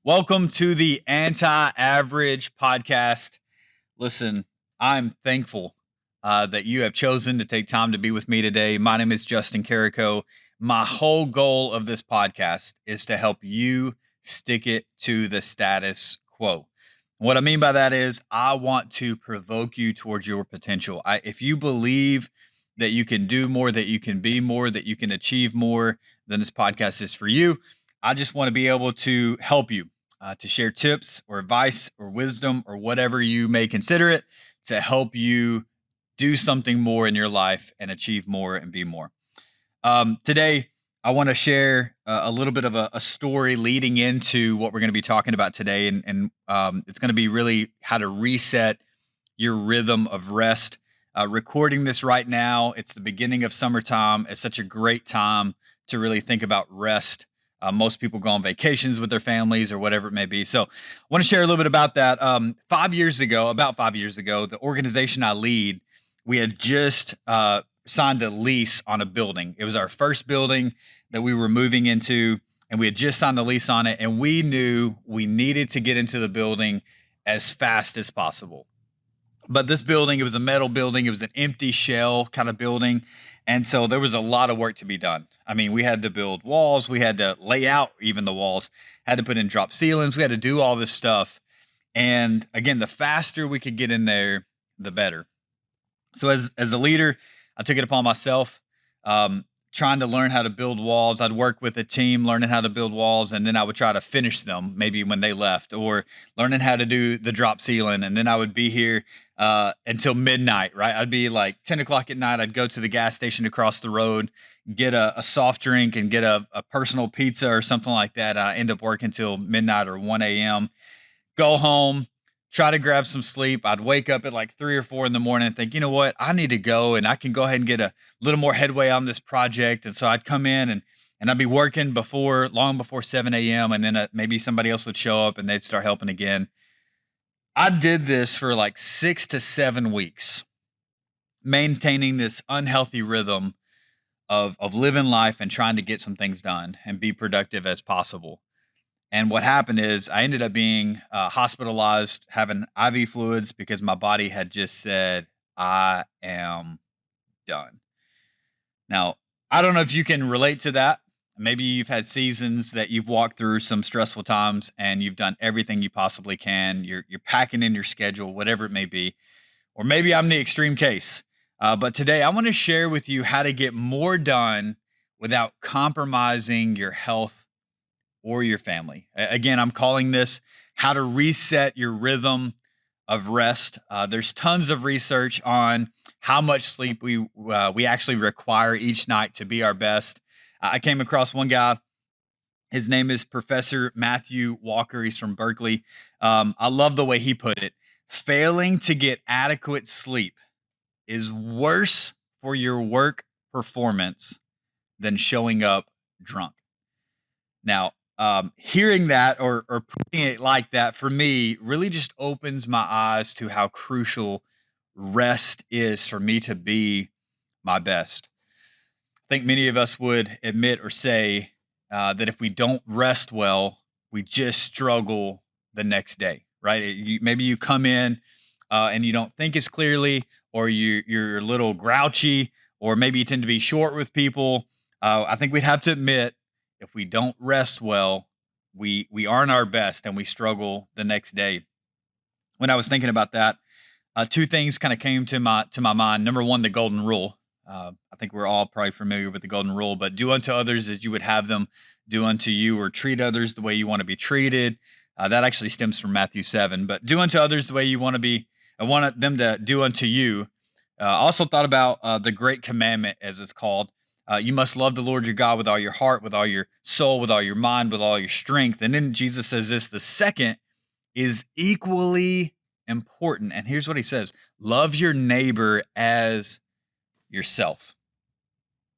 Welcome to the Anti Average Podcast. Listen, I'm thankful that you have chosen to take time to be with me today. My name is Justin Carrico. My whole goal of this podcast is to help you stick it to the status quo. What I mean by that is, I want to provoke you towards your potential. If you believe that you can do more, that you can be more, that you can achieve more, then this podcast is for you. I just want to be able to help you to share tips or advice or wisdom or whatever you may consider it to help you do something more in your life and achieve more and be more. Today, I want to share a little bit of a story leading into what we're going to be talking about today. And it's going to be really how to reset your rhythm of rest. Recording this right now, it's the beginning of summertime. It's such a great time to really think about rest. Most people go on vacations with their families or whatever it may be. So, I want to share a little bit about that. About 5 years ago, the organization I lead, we had just signed a lease on a building. It was our first building that we were moving into, and we had just signed a lease on it. And we knew we needed to get into the building as fast as possible. But this building, it was a metal building. It was an empty shell kind of building. And so there was a lot of work to be done. I mean, we had to build walls. We had to lay out even the walls, had to put in drop ceilings. We had to do all this stuff. And again, the faster we could get in there, the better. So as a leader, I took it upon myself, trying to learn how to build walls. I'd work with a team learning how to build walls, and then I would try to finish them maybe when they left, or learning how to do the drop ceiling. And then I would be here until midnight, right? I'd be like 10 o'clock at night. I'd go to the gas station across the road, get a soft drink and get a personal pizza or something like that. I end up working till midnight or 1 a.m., go home, try to grab some sleep. I'd wake up at like 3 or 4 in the morning and think, you know what, I need to go and I can go ahead and get a little more headway on this project. And so I'd come in and I'd be working long before 7 a.m. And then maybe somebody else would show up and they'd start helping again. I did this for like 6 to 7 weeks, maintaining this unhealthy rhythm of living life and trying to get some things done and be productive as possible. And what happened is I ended up being hospitalized, having IV fluids because my body had just said, I am done. Now, I don't know if you can relate to that. Maybe you've had seasons that you've walked through some stressful times and you've done everything you possibly can. You're packing in your schedule, whatever it may be. Or maybe I'm the extreme case. But today I want to share with you how to get more done without compromising your health or your family. Again, I'm calling this how to reset your rhythm of rest. There's tons of research on how much sleep we actually require each night to be our best. I came across one guy. His name is Professor Matthew Walker. He's from Berkeley. I love the way he put it. Failing to get adequate sleep is worse for your work performance than showing up drunk. Now, hearing that or putting it like that for me really just opens my eyes to how crucial rest is for me to be my best. I think many of us would admit or say that if we don't rest well, we just struggle the next day, right? Maybe you come in and you don't think as clearly, or you're a little grouchy, or maybe you tend to be short with people. I think we'd have to admit if we don't rest well, we aren't our best and we struggle the next day. When I was thinking about that, two things kind of came to my mind. Number one, the golden rule. I think we're all probably familiar with the golden rule, but do unto others as you would have them do unto you, or treat others the way you want to be treated. That actually stems from Matthew 7. But do unto others the way you want to be. I want them to do unto you. I also thought about the great commandment, as it's called. You must love the Lord your God with all your heart, with all your soul, with all your mind, with all your strength. And then Jesus says this: the second is equally important. And here's what he says: love your neighbor as yourself.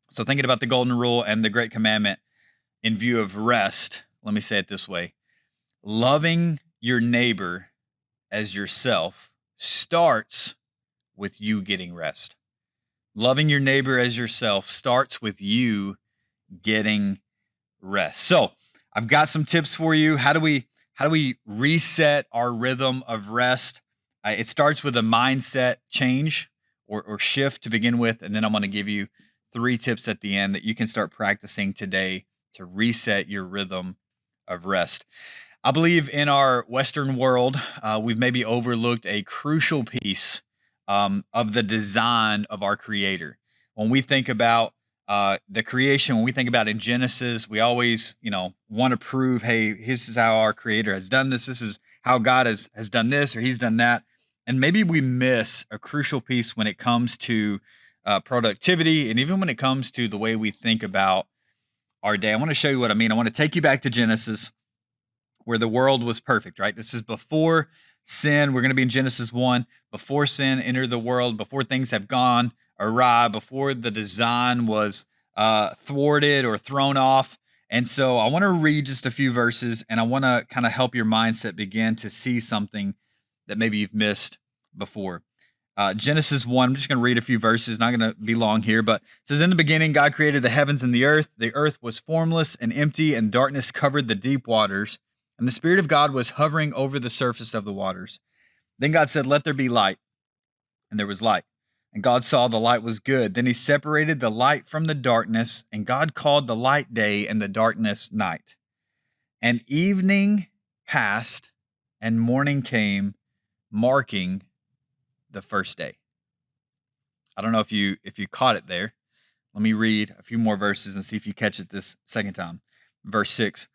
So, thinking about the golden rule and the great commandment in view of rest, let me say it this way: loving your neighbor as yourself starts with you getting rest. Loving your neighbor as yourself starts with you getting rest. So, I've got some tips for you. How do we How do we reset our rhythm of rest? It starts with a mindset change or shift to begin with. And then I'm going to give you 3 tips at the end that you can start practicing today to reset your rhythm of rest. I believe in our Western world, we've maybe overlooked a crucial piece of the design of our Creator. When we think about the creation, when we think about in Genesis, we always, want to prove, hey, this is how our Creator has done this. This is how God has done this or He's done that. And maybe we miss a crucial piece when it comes to productivity and even when it comes to the way we think about our day. I want to show you what I mean. I want to take you back to Genesis where the world was perfect, right? This is before sin. We're going to be in Genesis 1. Before sin entered the world, before things have gone awry, before the design was thwarted or thrown off. And so I want to read just a few verses and I want to kind of help your mindset begin to see something that maybe you've missed before. Genesis 1, I'm just going to read a few verses, not going to be long here, but it says, in the beginning, God created the heavens and the earth. The earth was formless and empty, and darkness covered the deep waters. And the Spirit of God was hovering over the surface of the waters. Then God said, let there be light. And there was light. And God saw the light was good. Then He separated the light from the darkness, and God called the light day and the darkness night. And evening passed, and morning came, marking the first day. I don't know if you caught it there. Let me read a few more verses and see if you catch it this second time. Verse 6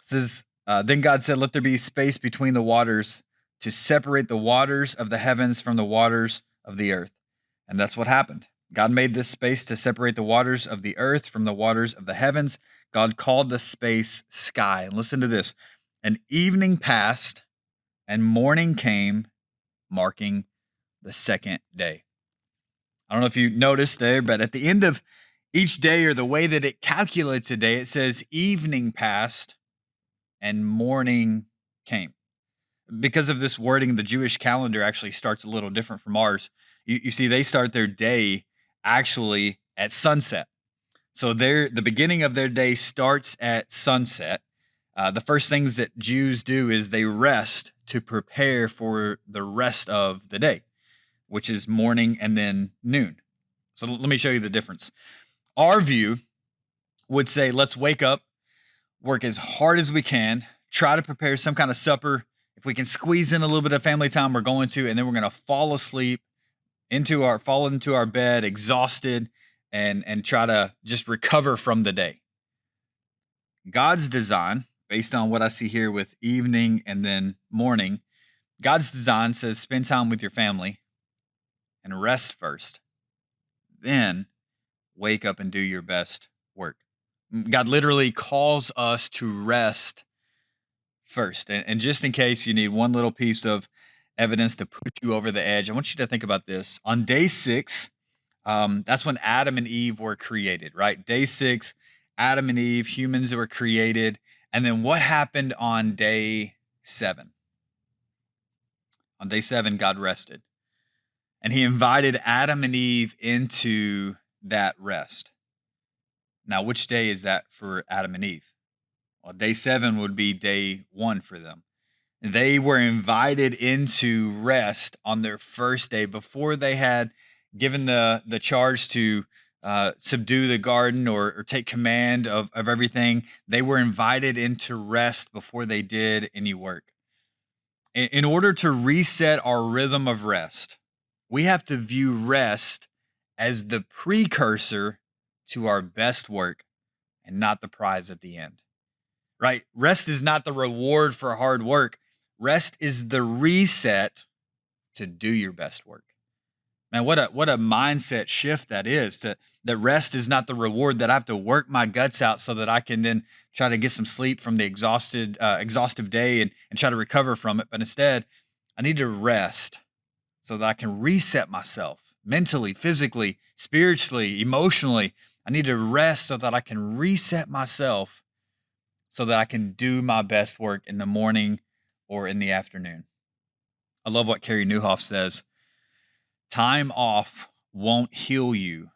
says, then God said, let there be space between the waters to separate the waters of the heavens from the waters of the earth. And that's what happened. God made this space to separate the waters of the earth from the waters of the heavens. God called the space sky. And listen to this. And evening passed and morning came, marking the second day. I don't know if you noticed there, but at the end of each day, or the way that it calculates a day, it says evening passed and morning came. Because of this wording, the Jewish calendar actually starts a little different from ours. You see, they start their day actually at sunset. So the beginning of their day starts at sunset. The first things that Jews do is they rest to prepare for the rest of the day, which is morning and then noon. So let me show you the difference. Our view would say, let's wake up, work as hard as we can, try to prepare some kind of supper. If we can squeeze in a little bit of family time, we're going to, and then we're going to fall asleep fall into our bed, exhausted, and try to just recover from the day. God's design, based on what I see here with evening and then morning, God's design says spend time with your family and rest first. Then wake up and do your best work. God literally calls us to rest first. And just in case you need one little piece of evidence to put you over the edge, I want you to think about this. On day 6, that's when Adam and Eve were created, right? Day 6, Adam and Eve, humans were created. And then what happened on day 7? On day 7, God rested. And He invited Adam and Eve into that rest. Now, which day is that for Adam and Eve? Well, day 7 would be day 1 for them. They were invited into rest on their first day before they had given the charge to subdue the garden or take command of everything. They were invited into rest before they did any work. In order to reset our rhythm of rest, we have to view rest as the precursor to our best work and not the prize at the end, right? Rest is not the reward for hard work. Rest is the reset to do your best work. Man, what a mindset shift that is, that rest is not the reward, that I have to work my guts out so that I can then try to get some sleep from the exhaustive day and try to recover from it. But instead, I need to rest so that I can reset myself mentally, physically, spiritually, emotionally. I need to rest so that I can reset myself so that I can do my best work in the morning or in the afternoon. I love what Carey Nieuwhof says. Time off won't heal you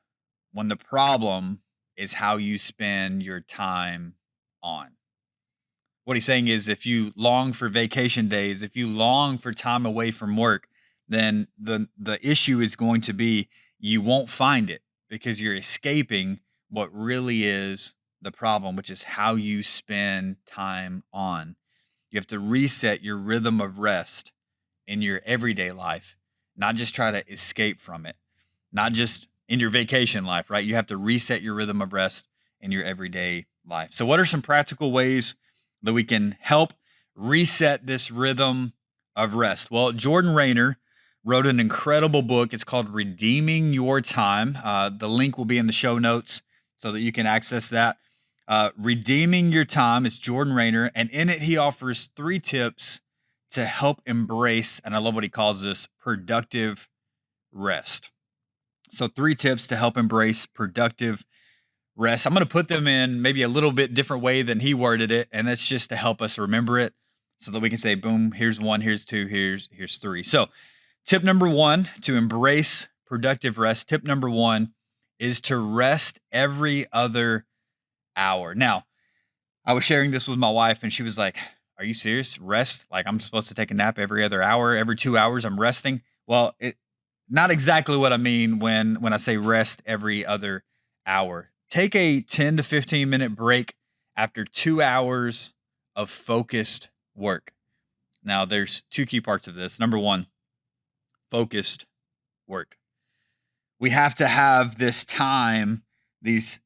when the problem is how you spend your time on. What he's saying is if you long for vacation days, if you long for time away from work, then the issue is going to be you won't find it because you're escaping what really is the problem, which is how you spend time on. You have to reset your rhythm of rest in your everyday life, not just try to escape from it, not just in your vacation life, right? You have to reset your rhythm of rest in your everyday life. So, what are some practical ways that we can help reset this rhythm of rest? Well, Jordan Rayner wrote an incredible book. It's called Redeeming Your Time. The link will be in the show notes so that you can access that. Redeeming Your Time is Jordan Rayner, and in it, he offers 3 tips to help embrace, and I love what he calls this, productive rest. So, 3 tips to help embrace productive rest. I'm going to put them in maybe a little bit different way than he worded it, and that's just to help us remember it so that we can say, boom, here's 1, here's 2, here's 3. So, tip number 1 to embrace productive rest. Tip number 1 is to rest every other hour. Now, I was sharing this with my wife, and she was like, "Are you serious? Rest? Like I'm supposed to take a nap every other hour, every 2 hours? I'm resting?" Well, it not exactly what I mean when I say rest every other hour. Take a 10 to 15-minute break after 2 hours of focused work. Now, there's 2 key parts of this. Number 1, focused work. We have to have this time, these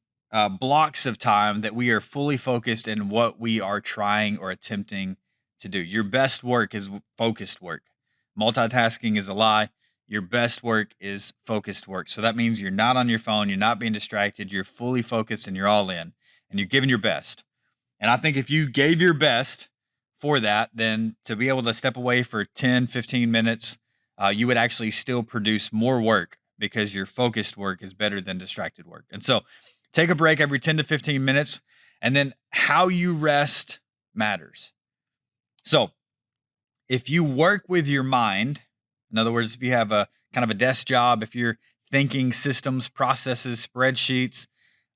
blocks of time that we are fully focused in what we are trying or attempting to do. Your best work is focused work. Multitasking is a lie. Your best work is focused work. So that means you're not on your phone, you're not being distracted, you're fully focused and you're all in and you're giving your best. And I think if you gave your best for that, then to be able to step away for 10, 15 minutes, you would actually still produce more work because your focused work is better than distracted work. And so take a break every 10 to 15 minutes, and then how you rest matters. So if you work with your mind, in other words, if you have a kind of a desk job, if you're thinking systems, processes, spreadsheets,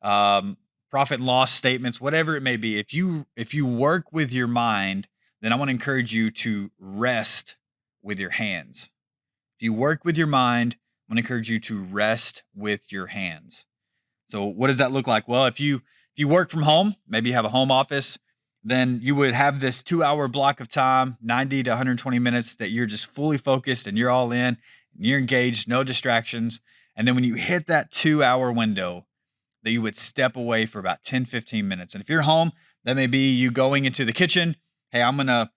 profit and loss statements, whatever it may be, if you work with your mind, then I want to encourage you to rest with your hands. If you work with your mind, I want to encourage you to rest with your hands. So what does that look like? Well, if you work from home, maybe you have a home office, then you would have this 2-hour block of time, 90 to 120 minutes that you're just fully focused and you're all in, and you're engaged, no distractions. And then when you hit that 2-hour window, that you would step away for about 10, 15 minutes. And if you're home, that may be you going into the kitchen. Hey, I'm gonna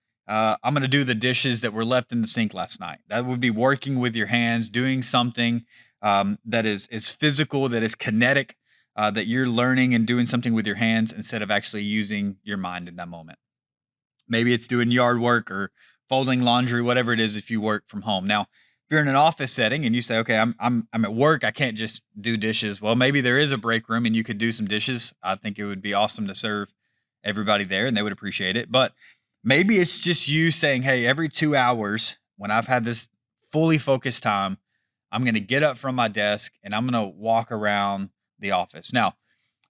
do the dishes that were left in the sink last night. That would be working with your hands, doing something that is physical, that is kinetic, that you're learning and doing something with your hands instead of actually using your mind in that moment. Maybe it's doing yard work or folding laundry, whatever it is if you work from home. Now, if you're in an office setting and you say, "Okay, I'm at work, I can't just do dishes." Well, maybe there is a break room and you could do some dishes. I think it would be awesome to serve everybody there and they would appreciate it. But maybe it's just you saying, "Hey, every 2 hours when I've had this fully focused time, I'm going to get up from my desk and I'm going to walk around the office." Now,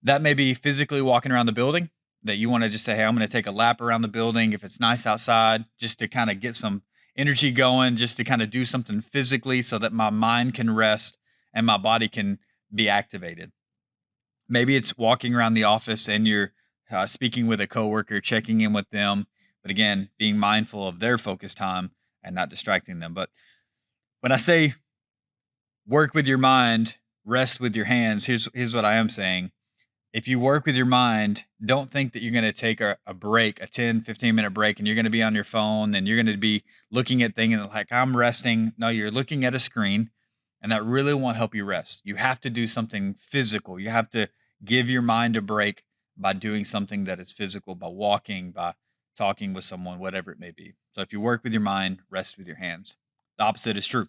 that may be physically walking around the building that you want to just say, "Hey, I'm going to take a lap around the building if it's nice outside, just to kind of get some energy going, just to kind of do something physically so that my mind can rest and my body can be activated." Maybe it's walking around the office and you're speaking with a coworker, checking in with them, but again, being mindful of their focus time and not distracting them. But when I say work with your mind, rest with your hands, here's what I am saying. If you work with your mind, don't think that you're going to take a break, a 10, 15-minute break, and you're going to be on your phone and you're going to be looking at things and like, "I'm resting." No, you're looking at a screen and that really won't help you rest. You have to do something physical. You have to give your mind a break by doing something that is physical, by walking, by talking with someone, whatever it may be. So if you work with your mind, rest with your hands. The opposite is true.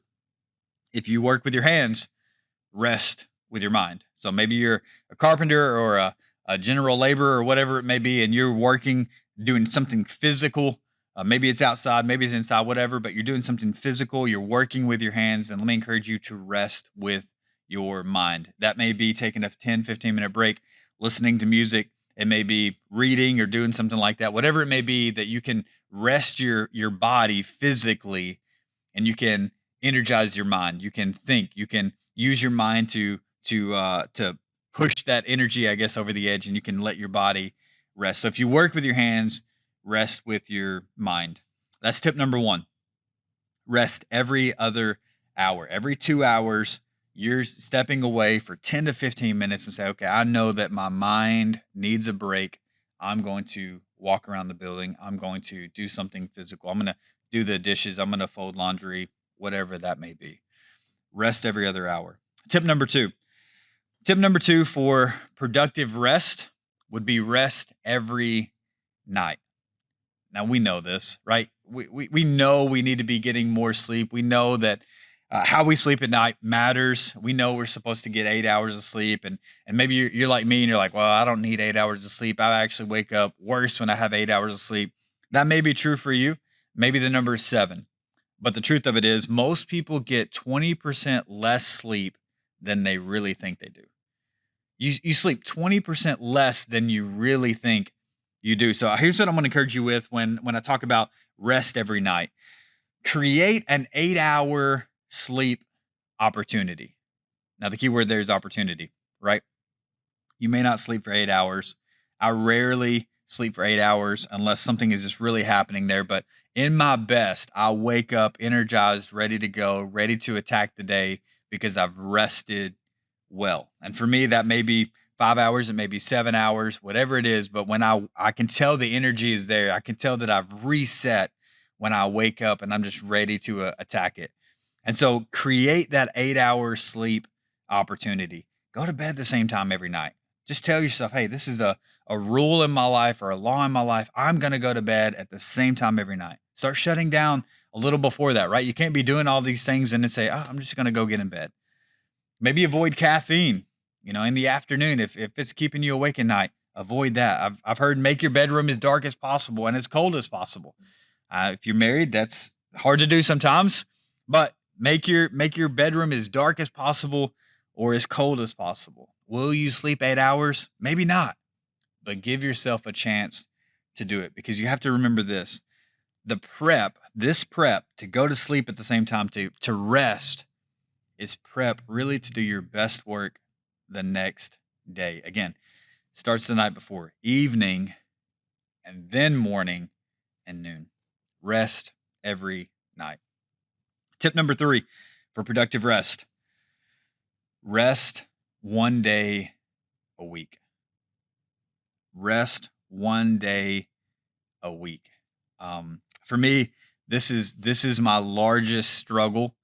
If you work with your hands, rest with your mind. So maybe you're a carpenter or a general laborer or whatever it may be, and you're working, doing something physical. Maybe it's outside, maybe it's inside, whatever, but you're doing something physical. You're working with your hands. Then let me encourage you to rest with your mind. That may be taking a 10, 15-minute break, listening to music, It may be reading or doing something like that. Whatever it may be that you can rest your body physically, and you can energize your mind. You can think. You can use your mind to push that energy, I guess, over the edge, and you can let your body rest. So if you work with your hands, rest with your mind. That's tip number one. Rest every other hour. Every 2 hours, you're stepping away for 10 to 15 minutes and say, okay, I know that my mind needs a break. I'm going to walk around the building. I'm going to do something physical. I'm going to do the dishes. I'm going to fold laundry, whatever that may be. Rest every other hour. Tip number two. Tip number two for productive rest would be rest every night. Now we know this, right? We know we need to be getting more sleep. We know that how we sleep at night matters. We know we're supposed to get 8 hours of sleep, and maybe you're like me and you're like, well, I don't need 8 hours of sleep. I actually wake up worse when I have 8 hours of sleep. That may be true for you. Maybe the number is 7, but the truth of it is, most people get 20% less sleep than they really think they do. You sleep 20% less than you really think you do. So here's what I'm going to encourage you with when I talk about rest every night. Create an 8-hour sleep opportunity. Now the key word there is opportunity, right? You may not sleep for 8 hours. I rarely sleep for 8 hours unless something is just really happening there. But in my best, I wake up energized, ready to go, ready to attack the day because I've rested well. And for me, that may be 5 hours, it may be 7 hours, whatever it is. But when I can tell the energy is there, I can tell that I've reset when I wake up and I'm just ready to attack it. And so create that 8 hour sleep opportunity. Go to bed the same time every night. Just tell yourself, hey, this is a rule in my life or a law in my life. I'm going to go to bed at the same time every night. Start shutting down a little before that, right? You can't be doing all these things and then say, oh, I'm just going to go get in bed. Maybe avoid caffeine, in the afternoon. If it's keeping you awake at night, avoid that. I've heard make your bedroom as dark as possible and as cold as possible. If you're married, that's hard to do sometimes, but make your bedroom as dark as possible or as cold as possible. Will you sleep 8 hours? Maybe not, but give yourself a chance to do it, because you have to remember this. This prep to go to sleep at the same time, to rest, is prep really to do your best work the next day. Again, starts the night before, evening, and then morning and noon. Rest every night. Tip number 3 for productive rest. Rest one day a week. Rest one day a week. For me, this is my largest struggle,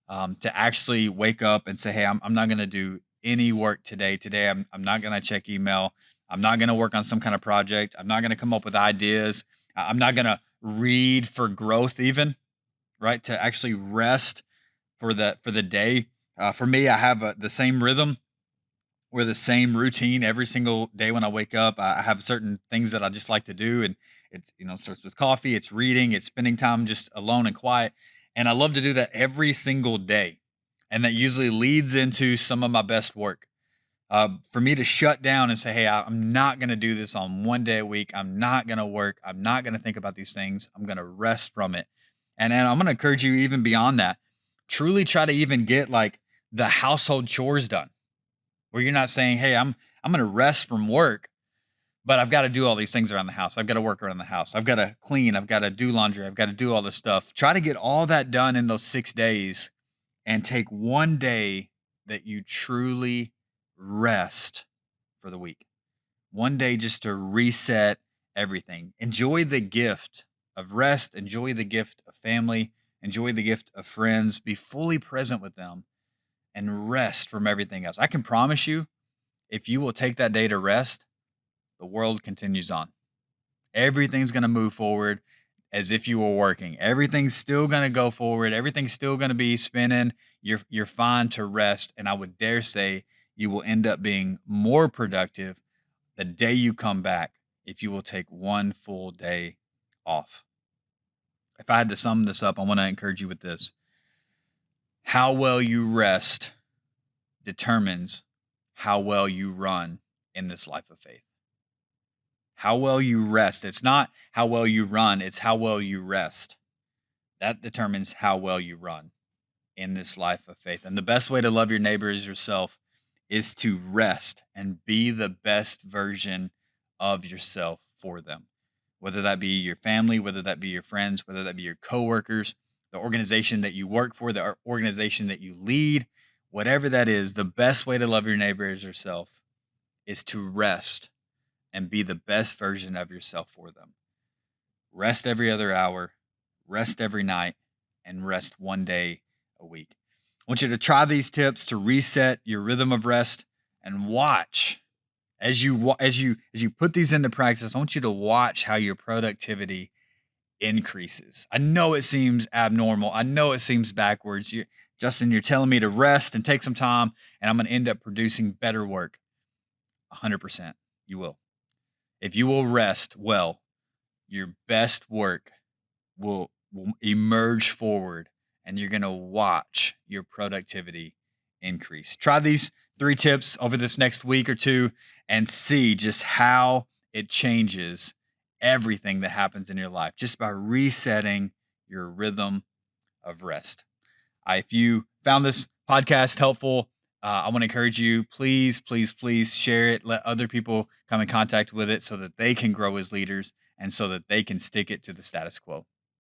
to actually wake up and say, hey, I'm not going to do any work today. Today, I'm not going to check email. I'm not going to work on some kind of project. I'm not going to come up with ideas. I'm not going to read for growth even, right? To actually rest for the day. For me, I have the same rhythm or the same routine every single day when I wake up. I have certain things that I just like to do, and it's starts with coffee, it's reading, it's spending time just alone and quiet, and I love to do that every single day, and that usually leads into some of my best work. For me to shut down and say, hey, I'm not going to do this on one day a week. I'm not going to work. I'm not going to think about these things. I'm going to rest from it. And I'm going to encourage you even beyond that. Truly try to even get like the household chores done, where you're not saying, hey, I'm going to rest from work, but I've got to do all these things around the house. I've got to work around the house. I've got to clean. I've got to do laundry. I've got to do all this stuff. Try to get all that done in those 6 days, and take one day that you truly rest for the week. One day just to reset everything. Enjoy the gift of rest. Enjoy the gift of family. Enjoy the gift of friends. Be fully present with them and rest from everything else. I can promise you, if you will take that day to rest, the world continues on. Everything's going to move forward as if you were working. Everything's still going to go forward. Everything's still going to be spinning. You're fine to rest. And I would dare say you will end up being more productive the day you come back if you will take one full day off. If I had to sum this up, I want to encourage you with this. How well you rest determines how well you run in this life of faith. How well you rest. It's not how well you run, it's how well you rest. That determines how well you run in this life of faith. And the best way to love your neighbor as yourself is to rest and be the best version of yourself for them. Whether that be your family, whether that be your friends, whether that be your coworkers, the organization that you work for, the organization that you lead, whatever that is, the best way to love your neighbor as yourself is to rest and be the best version of yourself for them. Rest every other hour, rest every night, and rest one day a week. I want you to try these tips to reset your rhythm of rest and watch as you put these into practice. I want you to watch how your productivity increases. I know it seems abnormal. I know it seems backwards. Justin, you're telling me to rest and take some time, and I'm going to end up producing better work. 100%. You will. If you will rest well, your best work will emerge forward, and you're going to watch your productivity increase. Try these 3 tips over this next week or two and see just how it changes everything that happens in your life just by resetting your rhythm of rest. If you found this podcast helpful, I want to encourage you, please, please, please share it. Let other people come in contact with it so that they can grow as leaders and so that they can stick it to the status quo.